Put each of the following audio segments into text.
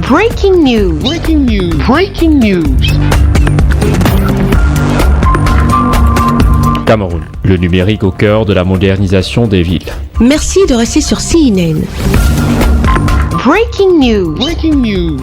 Breaking news. Breaking news. Breaking news. Cameroun, le numérique au cœur de la modernisation des villes. Merci de rester sur CNN. Breaking news. Breaking news.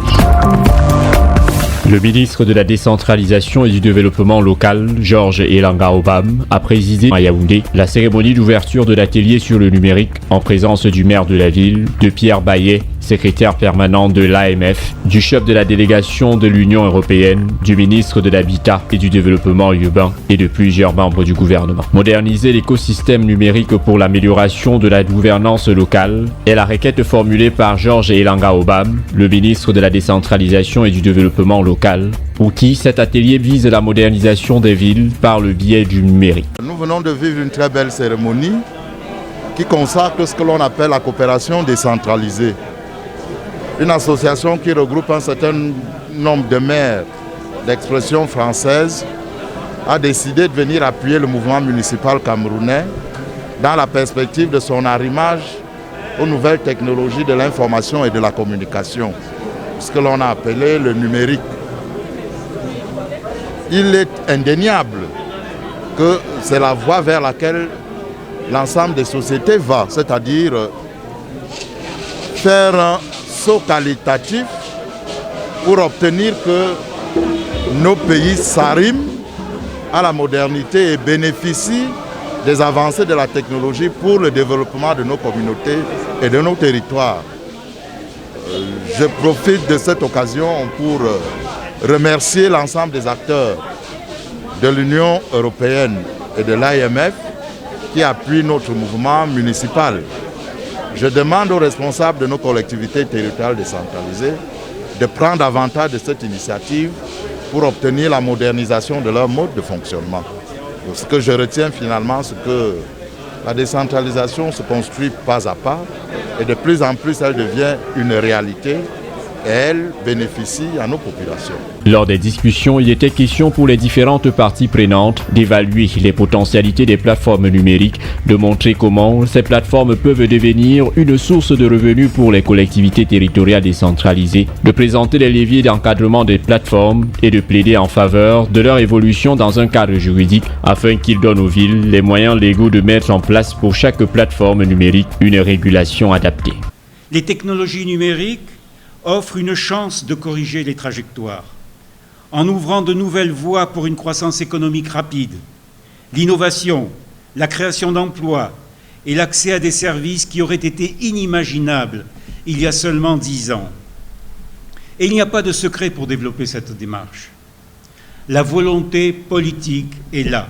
Le ministre de la décentralisation et du développement local, Georges Elanga Obam, a présidé à Yaoundé la cérémonie d'ouverture de l'atelier sur le numérique en présence du maire de la ville, de Pierre Bayet, secrétaire permanent de l'AMF, du chef de la délégation de l'Union européenne, du ministre de l'Habitat et du Développement urbain et de plusieurs membres du gouvernement. Moderniser l'écosystème numérique pour l'amélioration de la gouvernance locale est la requête formulée par Georges Elanga Obam, le ministre de la décentralisation et du développement local, pour qui cet atelier vise la modernisation des villes par le biais du numérique. Nous venons de vivre une très belle cérémonie qui consacre ce que l'on appelle la coopération décentralisée. Une association qui regroupe un certain nombre de maires d'expression française a décidé de venir appuyer le mouvement municipal camerounais dans la perspective de son arrimage aux nouvelles technologies de l'information et de la communication, ce que l'on a appelé le numérique. Il est indéniable que c'est la voie vers laquelle l'ensemble des sociétés va, c'est-à-dire faire un saut qualitatif pour obtenir que nos pays s'arriment à la modernité et bénéficient des avancées de la technologie pour le développement de nos communautés et de nos territoires. Je profite de cette occasion pour remercier l'ensemble des acteurs de l'Union européenne et de l'AMF qui appuient notre mouvement municipal. Je demande aux responsables de nos collectivités territoriales décentralisées de prendre avantage de cette initiative pour obtenir la modernisation de leur mode de fonctionnement. Donc, ce que je retiens finalement, c'est que la décentralisation se construit pas à pas et de plus en plus elle devient une réalité et elle bénéficie à nos populations. Lors des discussions, il était question pour les différentes parties prenantes d'évaluer les potentialités des plateformes numériques, de montrer comment ces plateformes peuvent devenir une source de revenus pour les collectivités territoriales décentralisées, de présenter les leviers d'encadrement des plateformes et de plaider en faveur de leur évolution dans un cadre juridique afin qu'ils donnent aux villes les moyens légaux de mettre en place pour chaque plateforme numérique une régulation adaptée. Les technologies numériques offre une chance de corriger les trajectoires, en ouvrant de nouvelles voies pour une croissance économique rapide, l'innovation, la création d'emplois et l'accès à des services qui auraient été inimaginables il y a seulement 10 ans. Et il n'y a pas de secret pour développer cette démarche. La volonté politique est là,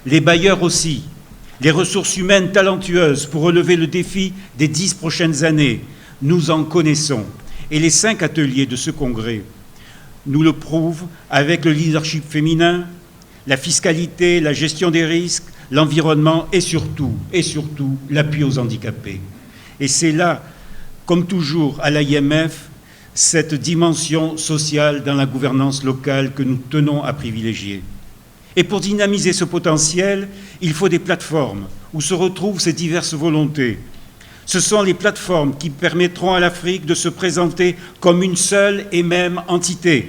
les bailleurs aussi, les ressources humaines talentueuses pour relever le défi des 10 prochaines années, nous en connaissons. Et les 5 ateliers de ce congrès nous le prouvent avec le leadership féminin, la fiscalité, la gestion des risques, l'environnement et surtout, l'appui aux handicapés. Et c'est là, comme toujours à l'IMF, cette dimension sociale dans la gouvernance locale que nous tenons à privilégier. Et pour dynamiser ce potentiel, il faut des plateformes où se retrouvent ces diverses volontés. Ce sont les plateformes qui permettront à l'Afrique de se présenter comme une seule et même entité,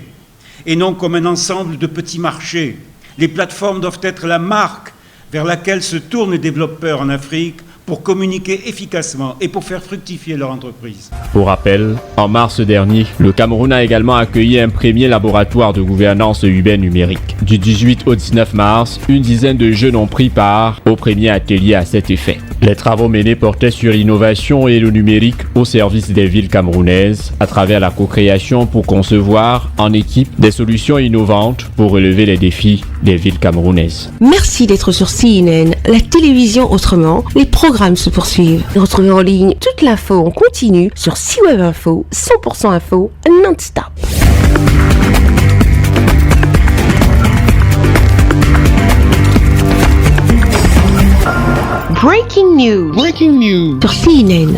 et non comme un ensemble de petits marchés. Les plateformes doivent être la marque vers laquelle se tournent les développeurs en Afrique pour communiquer efficacement et pour faire fructifier leur entreprise. Pour rappel, en mars dernier, le Cameroun a également accueilli un premier laboratoire de gouvernance urbaine numérique. Du 18 au 19 mars, une dizaine de jeunes ont pris part au premier atelier à cet effet. Les travaux menés portaient sur l'innovation et le numérique au service des villes camerounaises à travers la co-création pour concevoir en équipe des solutions innovantes pour relever les défis des villes camerounaises. Merci d'être sur CNN, la télévision autrement. Les programmes se poursuivent. Retrouvez en ligne toute l'info en continu sur C-Web Info, 100% info, non-stop. Breaking news. Breaking news. Sur CNN.